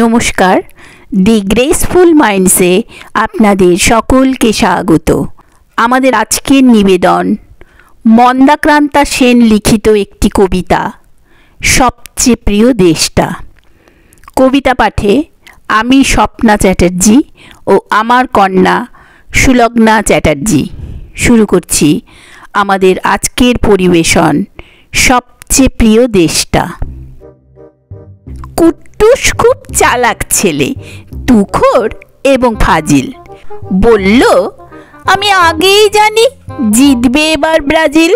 নমস্কার, দি গ্রেসফুল মাইন্ডসে আপনাদের সকলকে স্বাগত। আমাদের আজকের নিবেদন মন্দাক্রান্তা সেন লিখিত একটি কবিতা, সবচেয়ে প্রিয় দেশটা। কবিতা পাঠে আমি স্বপ্না চ্যাটার্জি ও আমার কন্যা সুলগ্না চ্যাটার্জি। শুরু করছি আমাদের আজকের পরিবেশন, সবচেয়ে প্রিয় দেশটা। কুট্টুস খুব চালাক ছেলে, তুখোড় এবং ফাজিল। বলল, আমি আগেই জানি জিতবে এবার ব্রাজিল।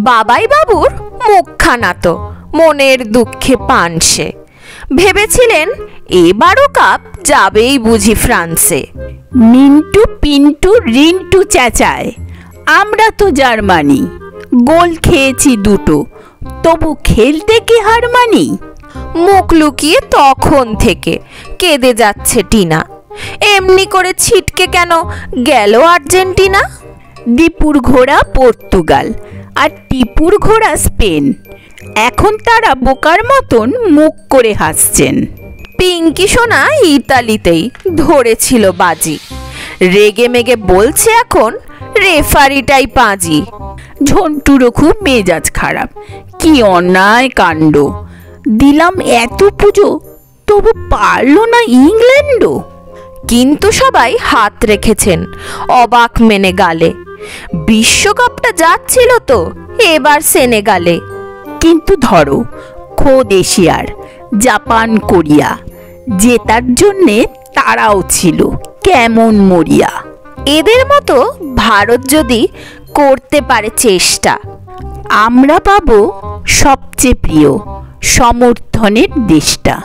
বাবাই বাবুর মুখখানা তো মনের দুঃখে পানসে। ভেবেছিলেন এবারও কাপ যাবেই বুঝি ফ্রান্সে। মিন্টু পিন্টু রিন্টু চেঁচায়, আমরা তো জার্মানি। গোল খেয়েছি দুটো, তবু খেলতে কি হার মানি। মুখ লুকিয়ে তখন থেকে কেঁদে যাচ্ছে টিনা। এমনি করে ছিটকে কেন গেল আর্জেন্টিনা। দীপুর ঘোড়া পর্তুগাল আর টিপুর ঘোড়া স্পেন। এখন তারা বোকার মতন মুখ করে হাসছেন। পিঙ্কি সোনা ইতালিতেই ধরেছিল বাজি। রেগে মেগে বলছে এখন রেফারিটাই পাঁজি। ঝন্টুরও খুব মেজাজ খারাপ, কি অন্যায় কাণ্ড। দিলাম এত পুজো, তবু পারলো না ইংল্যান্ডও। কিন্তু সবাই হাত রেখেছেন অবাক মেনে গালে। বিশ্বকাপটা যাচ্ছিল তো এবার সেনেগালে। কিন্তু ধরো খোদ এশিয়ার জাপান কোরিয়া, জেতার জন্যে তারাও ছিল কেমন মরিয়া। এদের মতো ভারত যদি করতে পারে চেষ্টা, আমরা পাবো সবচেয়ে প্রিয় সমর্থনের দেশটা।